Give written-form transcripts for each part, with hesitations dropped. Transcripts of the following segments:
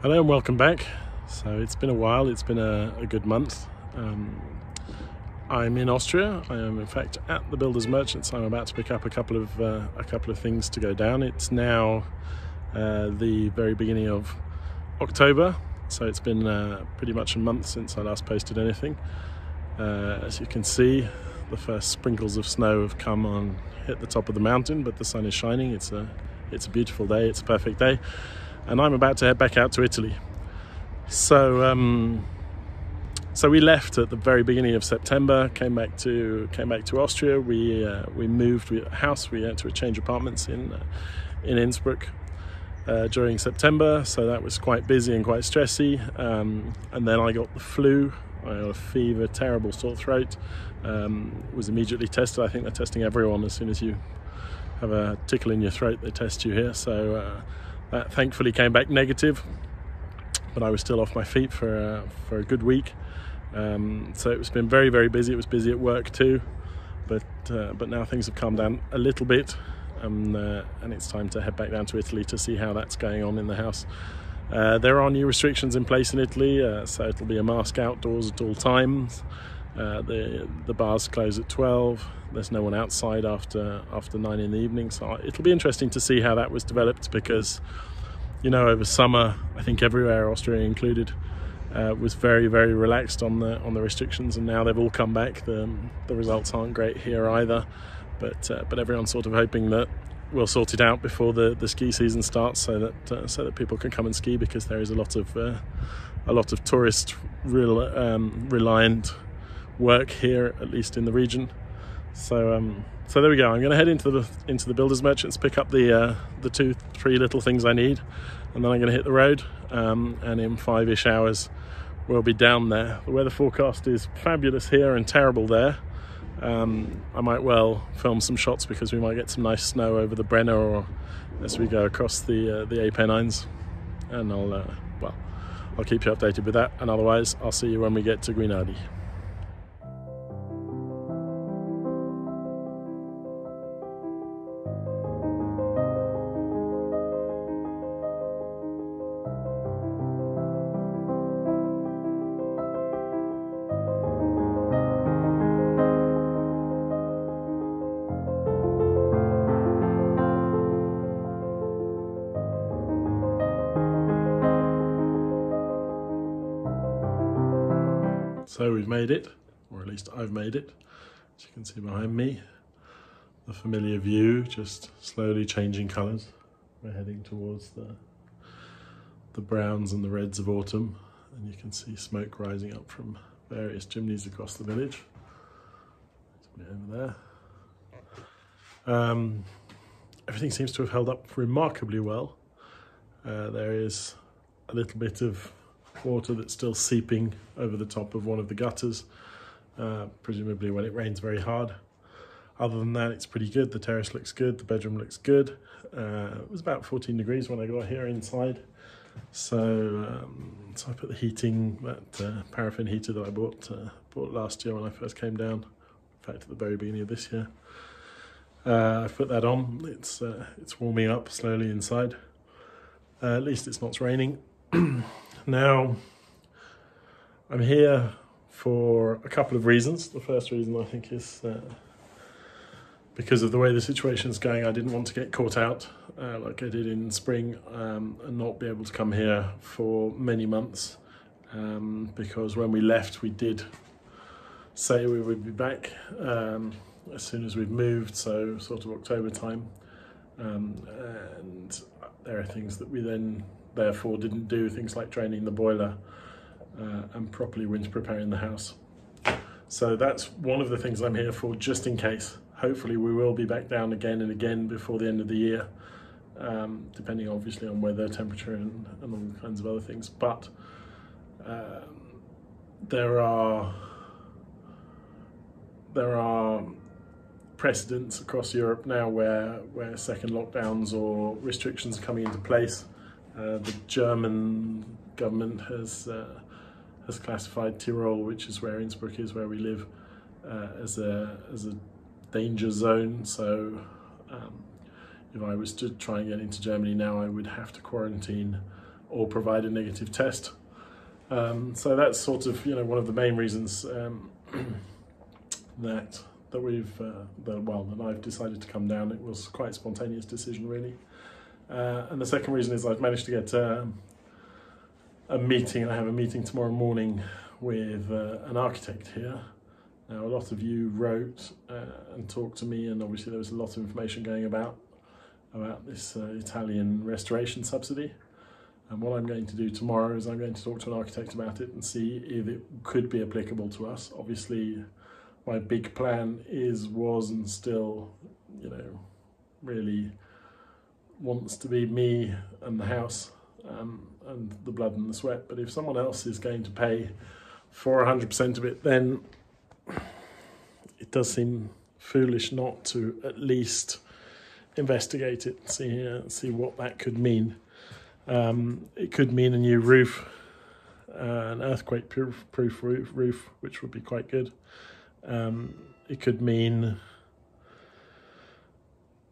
Hello and welcome back. So it's been a while, it's been a good month. I'm in Austria. I am in fact at the Builders Merchants. I'm about to pick up a couple of things to go down. It's now the very beginning of October, so it's been pretty much a month since I last posted anything. As you can see, the first sprinkles of snow have come on, hit the top of the mountain, but the sun is shining. It's a beautiful day. It's a perfect day. And I'm about to head back out to Italy. So we left at the very beginning of September, came back to Austria. We moved house. We had to change apartments in Innsbruck during September, so that was quite busy and quite stressy. And then I got the flu. I got a fever, terrible sore throat. Was immediately tested. I think they're testing everyone as soon as you have a tickle in your throat. They test you here. So that thankfully came back negative, but I was still off my feet for a good week. So it's been very, very busy. It was busy at work too, but now things have calmed down a little bit, and it's time to head back down to Italy to see how that's going on in the house. There are new restrictions in place in Italy, so it'll be a mask outdoors at all times. The bars close at 12. There's no one outside after 9 in the evening, so it'll be interesting to see how that was developed, because over summer I think everywhere, Austria included, was very, very relaxed on the restrictions, and now they've all come back. The results aren't great here either, but everyone's sort of hoping that we'll sort it out before the ski season starts, so that people can come and ski, because there is a lot of tourist reliant work here, at least in the region. So there we go. I'm going to head into the Builders Merchants, pick up the 2-3 little things I need, and then I'm going to hit the road. And in 5-ish hours, we'll be down there. The weather forecast is fabulous here and terrible there. I might well film some shots, because we might get some nice snow over the Brenner, or as we go across the Apennines, and I'll keep you updated with that. And otherwise, I'll see you when we get to Guinardi. So we've made it, or at least I've made it. As you can see behind me, the familiar view just slowly changing colours. We're heading towards the browns and the reds of autumn, and you can see smoke rising up from various chimneys across the village. It's over there. Everything seems to have held up remarkably well. There is a little bit of water that's still seeping over the top of one of the gutters, presumably when it rains very hard. Other than that, it's pretty good. The terrace looks good, the bedroom looks good. It was about 14 degrees when I got here inside, so I put the heating, that paraffin heater that I bought last year when I first came down, in fact at the very beginning of this year. I put that on. It's warming up slowly inside. At least it's not raining. Now, I'm here for a couple of reasons. The first reason, I think, is because of the way the situation's going. I didn't want to get caught out like I did in spring, and not be able to come here for many months, because when we left, we did say we would be back as soon as we've moved, so sort of October time, and there are things that we then therefore didn't do, things like draining the boiler and properly winter preparing the house. So that's one of the things I'm here for, just in case. Hopefully we will be back down again and again before the end of the year, depending obviously on weather, temperature, and all kinds of other things. But there are precedents across Europe now where second lockdowns or restrictions are coming into place. The German government has classified Tyrol, which is where Innsbruck is, where we live, as a danger zone. So if I was to try and get into Germany now, I would have to quarantine or provide a negative test. So that's sort of, you know, one of the main reasons that I've decided to come down. It was quite a spontaneous decision, really. And the second reason is I've managed to get a meeting. I have a meeting tomorrow morning with an architect here. Now, a lot of you wrote and talked to me, and obviously there was a lot of information going about this Italian restoration subsidy. And what I'm going to do tomorrow is I'm going to talk to an architect about it and see if it could be applicable to us. Obviously, my big plan was and still, you know, really wants to be me and the house and the blood and the sweat. But if someone else is going to pay for 100% of it, then it does seem foolish not to at least investigate it, see what that could mean. It could mean a new roof, an earthquake-proof roof, which would be quite good. It could mean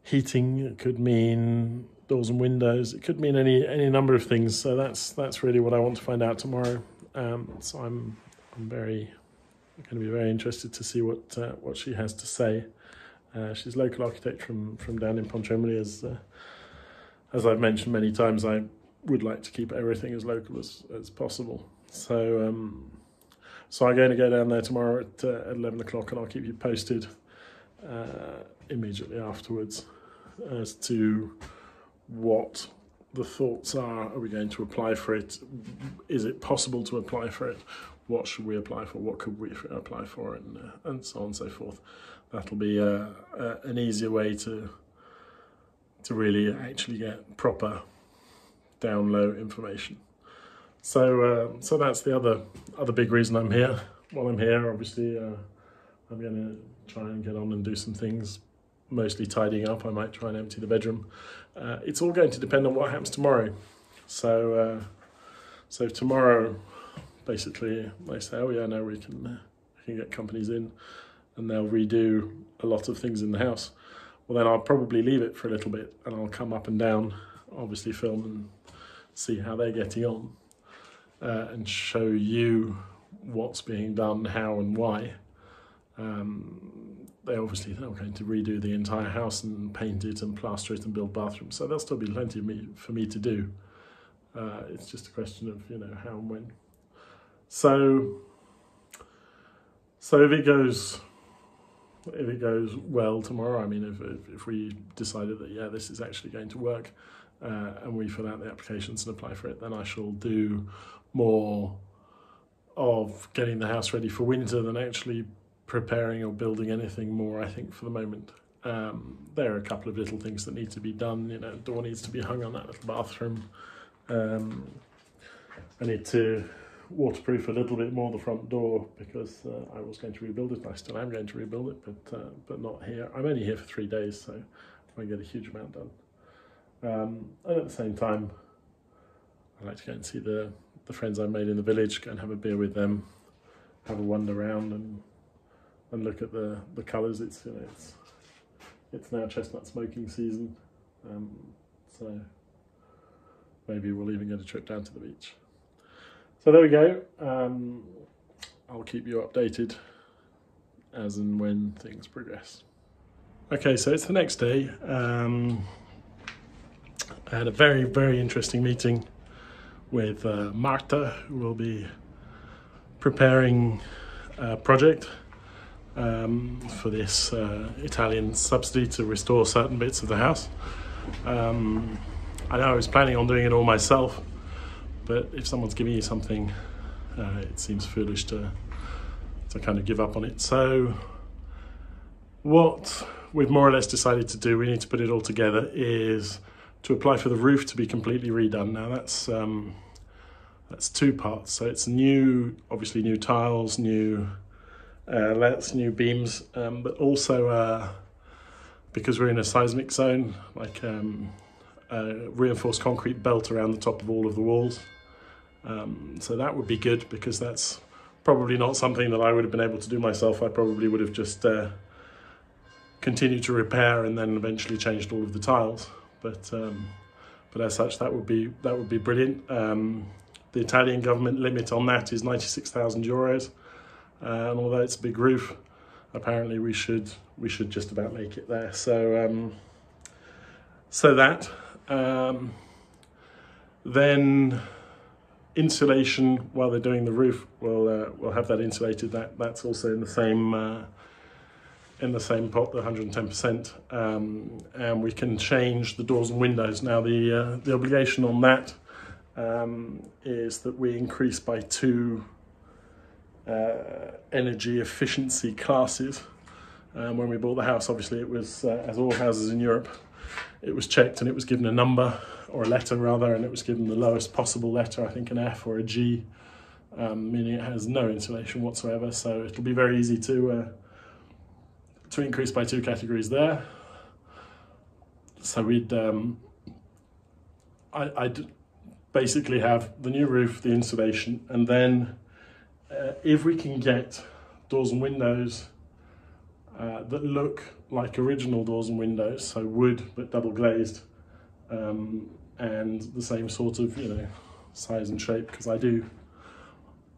heating. It could mean doors and windows. It could mean any number of things. So that's really what I want to find out tomorrow. So I'm going to be very interested to see what she has to say. She's a local architect from down in Pontremoli. As I've mentioned many times, I would like to keep everything as local as possible. So I'm going to go down there tomorrow at 11 o'clock, and I'll keep you posted immediately afterwards as to what the thoughts are. Are we going to apply for it? Is it possible to apply for it? What should we apply for? What could we apply for? And so on and so forth. That'll be an easier way to really actually get proper down low information. So that's the other big reason I'm here. While I'm here, obviously, I'm going to try and get on and do some things, mostly tidying up. I might try and empty the bedroom. It's all going to depend on what happens tomorrow. So tomorrow, basically, they say, oh yeah, no, we can get companies in, and they'll redo a lot of things in the house. Well, then I'll probably leave it for a little bit, and I'll come up and down, obviously film and see how they're getting on, and show you what's being done, how and why. They're going to redo the entire house and paint it and plaster it and build bathrooms, so there'll still be plenty for me to do. It's just a question of, you know, how and when. So if it goes well tomorrow, I mean, if we decided that, yeah, this is actually going to work, and we fill out the applications and apply for it, then I shall do more of getting the house ready for winter than actually preparing or building anything more, I think, for the moment. There are a couple of little things that need to be done. You know, the door needs to be hung on that little bathroom. I need to waterproof a little bit more the front door, because I was going to rebuild it. I still am going to rebuild it, but not here. I'm only here for 3 days, so I won't get a huge amount done. And at the same time, I like to go and see the friends I made in the village, go and have a beer with them, have a wander around and look at the colours. It's now chestnut smoking season, so maybe we'll even get a trip down to the beach. So there we go. I'll keep you updated as and when things progress. Okay, so it's the next day. I had a very, very interesting meeting with Marta, who will be preparing a project for this Italian subsidy to restore certain bits of the house. I know I was planning on doing it all myself, but if someone's giving you something, it seems foolish to kind of give up on it. So what we've more or less decided to do, we need to put it all together, is to apply for the roof to be completely redone. Now that's two parts. So it's obviously new tiles, new lets, new beams, but also because we're in a seismic zone, like a reinforced concrete belt around the top of all of the walls. So that would be good, because that's probably not something that I would have been able to do myself. I probably would have just continued to repair and then eventually changed all of the tiles. But but as such, that would be brilliant. The Italian government limit on that is €96,000, and although it's a big roof, apparently we should just about make it there. So that then insulation while they're doing the roof, we'll have that insulated. That's also in the same pot, the 110%, and we can change the doors and windows. Now the obligation on that is that we increase by 2 energy efficiency classes. When we bought the house, obviously it was, as all houses in Europe, it was checked and it was given a number, or a letter rather, and it was given the lowest possible letter, I think an F or a G, meaning it has no insulation whatsoever. So it'll be very easy to increase by 2 categories there. So I'd basically have the new roof, the insulation, and then if we can get doors and windows that look like original doors and windows, so wood but double glazed, and the same sort of, you know, size and shape, because I do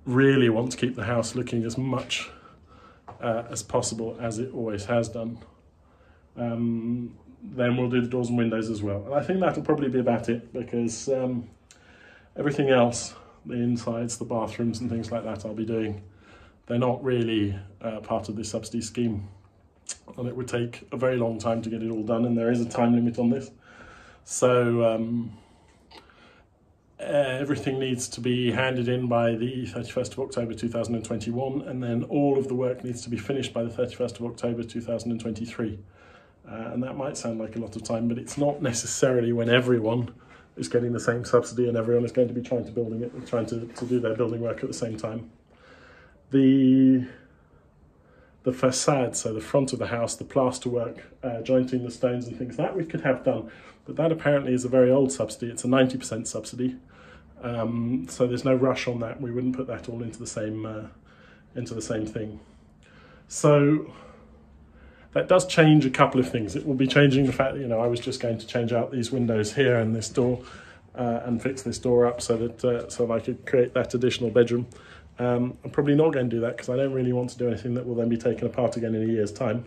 really want to keep the house looking as much as possible as it always has done. Then we'll do the doors and windows as well, and I think that'll probably be about it, because everything else, the insides, the bathrooms and things like that, I'll be doing. They're not really part of this subsidy scheme, and it would take a very long time to get it all done, and there is a time limit on this. So everything needs to be handed in by the 31st of October 2021, and then all of the work needs to be finished by the 31st of October 2023. And that might sound like a lot of time, but it's not necessarily when everyone is getting the same subsidy and everyone is going to be trying to do their building work at the same time. The facade, so the front of the house, the plaster work, jointing the stones and things, that we could have done, but that apparently is a very old subsidy. It's a 90% subsidy, so there's no rush on that. We wouldn't put that all into the same thing. So that does change a couple of things. It will be changing the fact that, you know, I was just going to change out these windows here and this door, and fix this door up so that so I could create that additional bedroom. I'm probably not going to do that because I don't really want to do anything that will then be taken apart again in a year's time.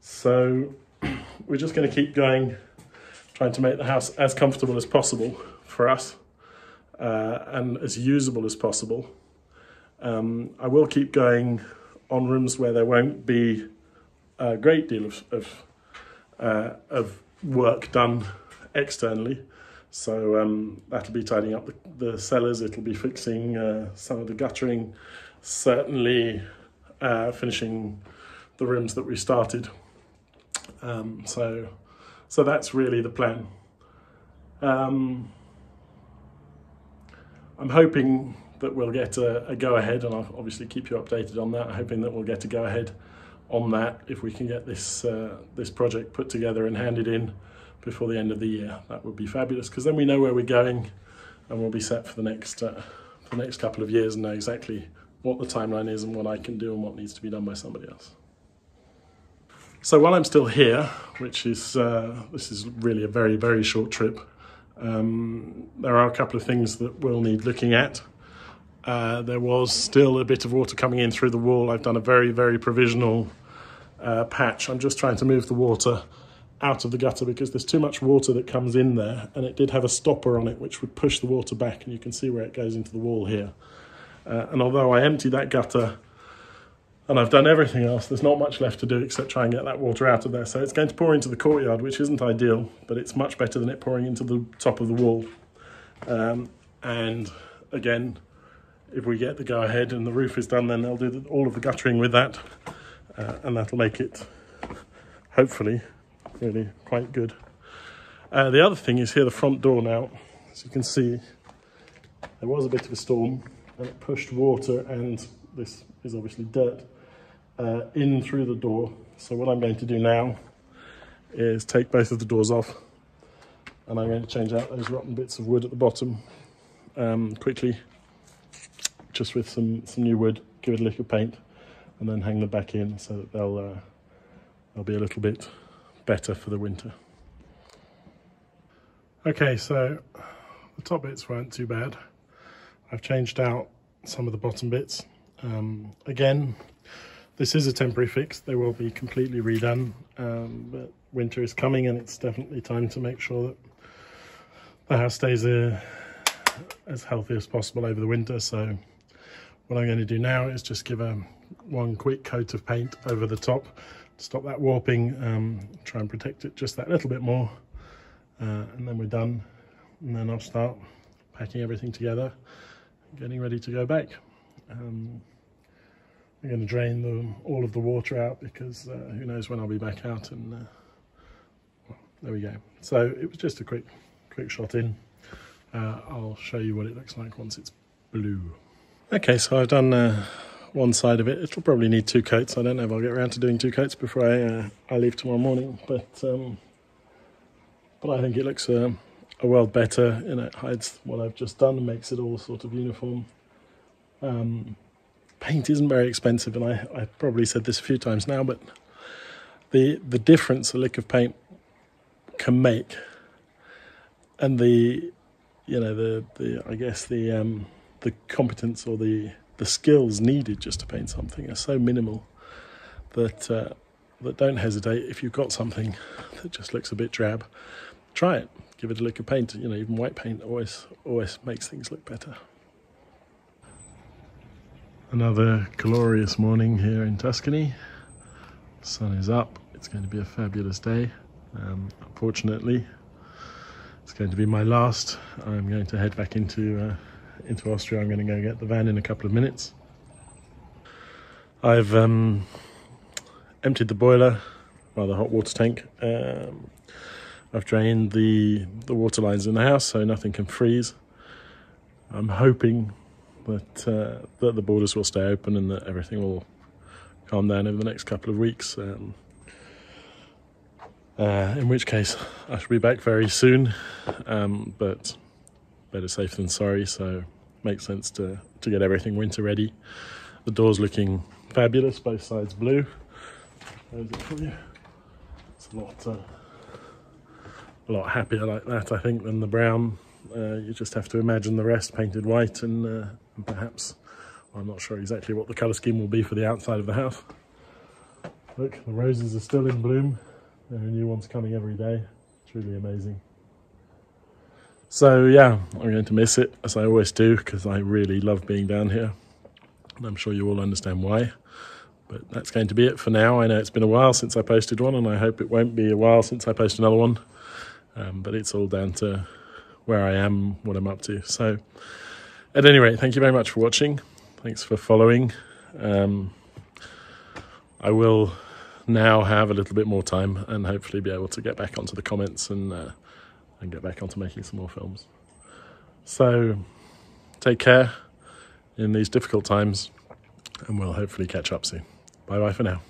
So we're just going to keep going, trying to make the house as comfortable as possible for us, and as usable as possible. I will keep going on rooms where there won't be a great deal of work done externally. So that'll be tidying up the cellars, it'll be fixing some of the guttering, certainly finishing the rooms that we started. So that's really the plan. I'm hoping that we'll get a go-ahead, and I'll obviously keep you updated on that. I'm hoping that we'll get a go-ahead on that if we can get this project put together and handed in before the end of the year. That would be fabulous, because then we know where we're going and we'll be set for the next couple of years and know exactly what the timeline is and what I can do and what needs to be done by somebody else. So while I'm still here, which is this is really a very, very short trip, there are a couple of things that we'll need looking at. There was still a bit of water coming in through the wall. I've done a very, very provisional patch. I'm just trying to move the water out of the gutter because there's too much water that comes in there, and it did have a stopper on it which would push the water back, and you can see where it goes into the wall here. And although I emptied that gutter and I've done everything else, there's not much left to do except try and get that water out of there. So it's going to pour into the courtyard, which isn't ideal, but it's much better than it pouring into the top of the wall. And again, if we get the go-ahead and the roof is done, then they'll do all of the guttering with that, and that'll make it, hopefully, really quite good. The other thing is here, the front door now. As you can see, there was a bit of a storm and it pushed water, and this is obviously dirt, in through the door. So what I'm going to do now is take both of the doors off, and I'm going to change out those rotten bits of wood at the bottom quickly, just with some new wood, give it a lick of paint, and then hang them back in so that they'll be a little bit better for the winter. Okay, so the top bits weren't too bad. I've changed out some of the bottom bits. Again, this is a temporary fix. They will be completely redone, but winter is coming and it's definitely time to make sure that the house stays as healthy as possible over the winter. So what I'm going to do now is just give one quick coat of paint over the top to stop that warping, try and protect it just that little bit more. And then we're done, and then I'll start packing everything together, getting ready to go back. I'm going to drain all of the water out because who knows when I'll be back out, and well, there we go. So it was just a quick shot in. I'll show you what it looks like once it's blue. Okay, so I've done one side of it. It'll probably need 2 coats. I don't know if I'll get around to doing 2 coats before I leave tomorrow morning, but I think it looks a world better. You know, it hides what I've just done and makes it all sort of uniform. Paint isn't very expensive, and I've probably said this a few times now, but the difference a lick of paint can make, and the competence or the skills needed just to paint something are so minimal that don't hesitate. If you've got something that just looks a bit drab, try it. Give it a lick of paint. You know, even white paint always makes things look better. Another glorious morning here in Tuscany. The sun is up. It's going to be a fabulous day. Unfortunately, it's going to be my last. I'm going to head back into Austria. I'm going to go get the van in a couple of minutes. I've emptied the boiler, well, the hot water tank. I've drained the water lines in the house so nothing can freeze. I'm hoping that the borders will stay open and that everything will calm down over the next couple of weeks. In which case I should be back very soon, but better safe than sorry, so makes sense to get everything winter ready. The door's looking fabulous, both sides blue. There's it for you. It's a lot happier like that, I think, than the brown. You just have to imagine the rest painted white, and perhaps, well, I'm not sure exactly what the colour scheme will be for the outside of the house. Look, the roses are still in bloom. There are new ones coming every day. Truly amazing. So yeah, I'm going to miss it, as I always do, because I really love being down here. And I'm sure you all understand why. But that's going to be it for now. I know it's been a while since I posted one, and I hope it won't be a while since I post another one. But it's all down to where I am, what I'm up to. So at any rate, thank you very much for watching. Thanks for following. I will now have a little bit more time and hopefully be able to get back onto the comments and get back onto making some more films. So take care in these difficult times, and we'll hopefully catch up soon. Bye bye for now.